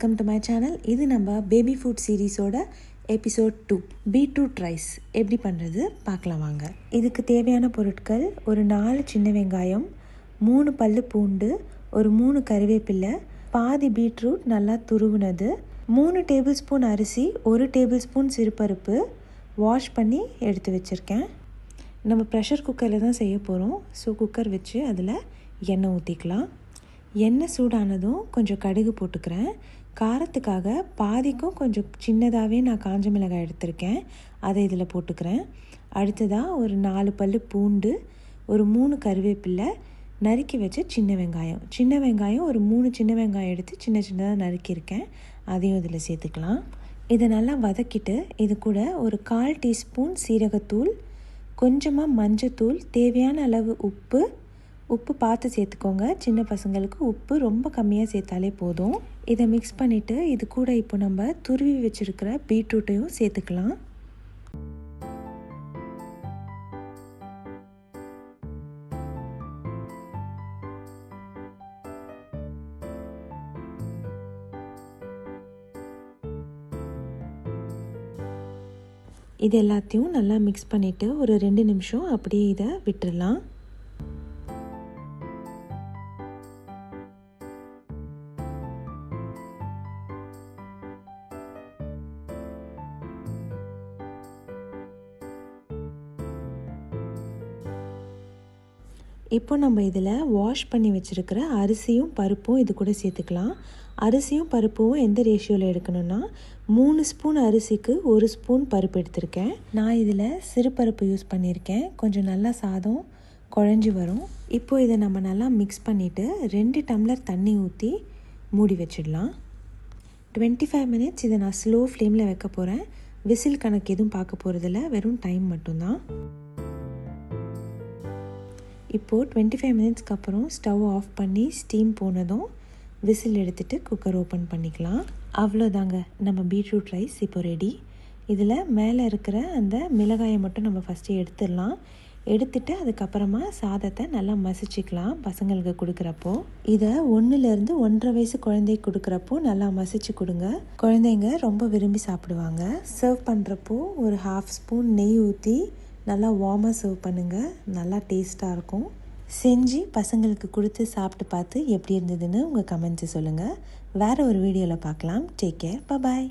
Welcome to my channel. இது நம்ம baby food சீரீஸோட எபிசோட் 2 பீட்ரூட் ரைஸ் எப்படி பண்ணுறது பார்க்கலாம் வாங்க. இதுக்கு தேவையான பொருட்கள்: ஒரு 4 சின்ன வெங்காயம், 3 பல்லு பூண்டு, ஒரு 3 கறிவேப்பிலை, பாதி பீட்ரூட் நல்லா துருவுனது, 3 டேபிள் ஸ்பூன் அரிசி, 1 டேபிள் ஸ்பூன் சிறுபருப்பு வாஷ் பண்ணி எடுத்து வச்சுருக்கேன். நம்ம ப்ரெஷர் குக்கரில் தான் செய்ய போகிறோம். ஸோ குக்கர் வச்சு அதில் எண்ணெய் ஊற்றிக்கலாம். எண்ணெய் சூடானதும் கொஞ்சம் கடுகு போட்டுக்கிறேன். காரத்துக்காக பாதிக்கும் கொஞ்சம் சின்னதாகவே நான் காஞ்ச மிளகாய் எடுத்திருக்கேன், அதை இதில் போட்டுக்கிறேன். அடுத்ததாக ஒரு 4 பல்லு பூண்டு, ஒரு 3 கறிவேப்பிலை, நறுக்கி வச்ச சின்ன வெங்காயம் ஒரு 3 சின்ன வெங்காயம் எடுத்து சின்ன சின்னதாக நறுக்கியிருக்கேன், அதையும் இதில் சேர்த்துக்கலாம். இதை நல்லா வதக்கிட்டு இது கூட ஒரு 1/4 டீஸ்பூன் சீரகத்தூள், கொஞ்சமாக மஞ்சத்தூள், தேவையான அளவு உப்பு பார்த்து சேர்த்துக்கோங்க. சின்ன பசங்களுக்கு உப்பு ரொம்ப கம்மியாக சேர்த்தாலே போதும். இதை மிக்ஸ் பண்ணிவிட்டு இது கூட இப்போ நம்ம துருவி வச்சுருக்கிற பீட்ரூட்டையும் சேர்த்துக்கலாம். இது எல்லாத்தையும் நல்லா மிக்ஸ் பண்ணிவிட்டு ஒரு 2 நிமிஷம் அப்படியே இதை விட்டுடலாம். இப்போ நம்ம இதில் வாஷ் பண்ணி வச்சுருக்கிற அரிசியும் பருப்பும் இது கூட சேர்த்துக்கலாம். அரிசியும் பருப்பும் எந்த ரேஷியோவில் எடுக்கணும்னா 3 ஸ்பூன் அரிசிக்கு 1 ஸ்பூன் பருப்பு எடுத்திருக்கேன். நான் இதில் சிறுபருப்பு யூஸ் பண்ணியிருக்கேன். கொஞ்சம் நல்லா சாதம் குழஞ்சி வரும். இப்போ இதை நம்ம நல்லா மிக்ஸ் பண்ணிவிட்டு 2 டம்ளர் தண்ணி ஊற்றி மூடி வச்சிடலாம். 25 மினிட்ஸ் இதை நான் ஸ்லோ ஃப்ளேமில் வைக்க போகிறேன். விசில் கணக்கு எதுவும் பார்க்க போகிறதில்ல, வெறும் டைம் மட்டும்தான். இப்போது 25 மினிட்ஸ்க்கு அப்புறம் ஸ்டவ் ஆஃப் பண்ணி ஸ்டீம் போனதும் விசில் எடுத்துகிட்டு குக்கர் ஓப்பன் பண்ணிக்கலாம். அவ்வளோதாங்க, நம்ம பீட்ரூட் ரைஸ் இப்போ ரெடி. இதில் மேலே இருக்கிற அந்த மிளகாயை மட்டும் நம்ம ஃபஸ்ட்டு எடுத்துடலாம். எடுத்துட்டு அதுக்கப்புறமா சாதத்தை நல்லா மசிச்சுக்கலாம். பசங்களுக்கு கொடுக்குறப்போ இதை 1லேருந்து 1.5 வயசு குழந்தைக்கு கொடுக்குறப்போ நல்லா மசிச்சு கொடுங்க. குழந்தைங்க ரொம்ப விரும்பி சாப்பிடுவாங்க. சர்வ் பண்ணுறப்போ ஒரு 1/2 ஸ்பூன் நெய் ஊற்றி நல்லா வார்மாக சர்வ் பண்ணுங்கள். நல்லா டேஸ்ட்டாக இருக்கும். செஞ்சு பசங்களுக்கு கொடுத்து சாப்பிட்டு பார்த்து எப்படி இருந்ததுன்னு உங்கள் கமெண்ட்ஸை சொல்லுங்கள். வேறு ஒரு வீடியோவில் பார்க்கலாம். டேக் கேர், பாய்.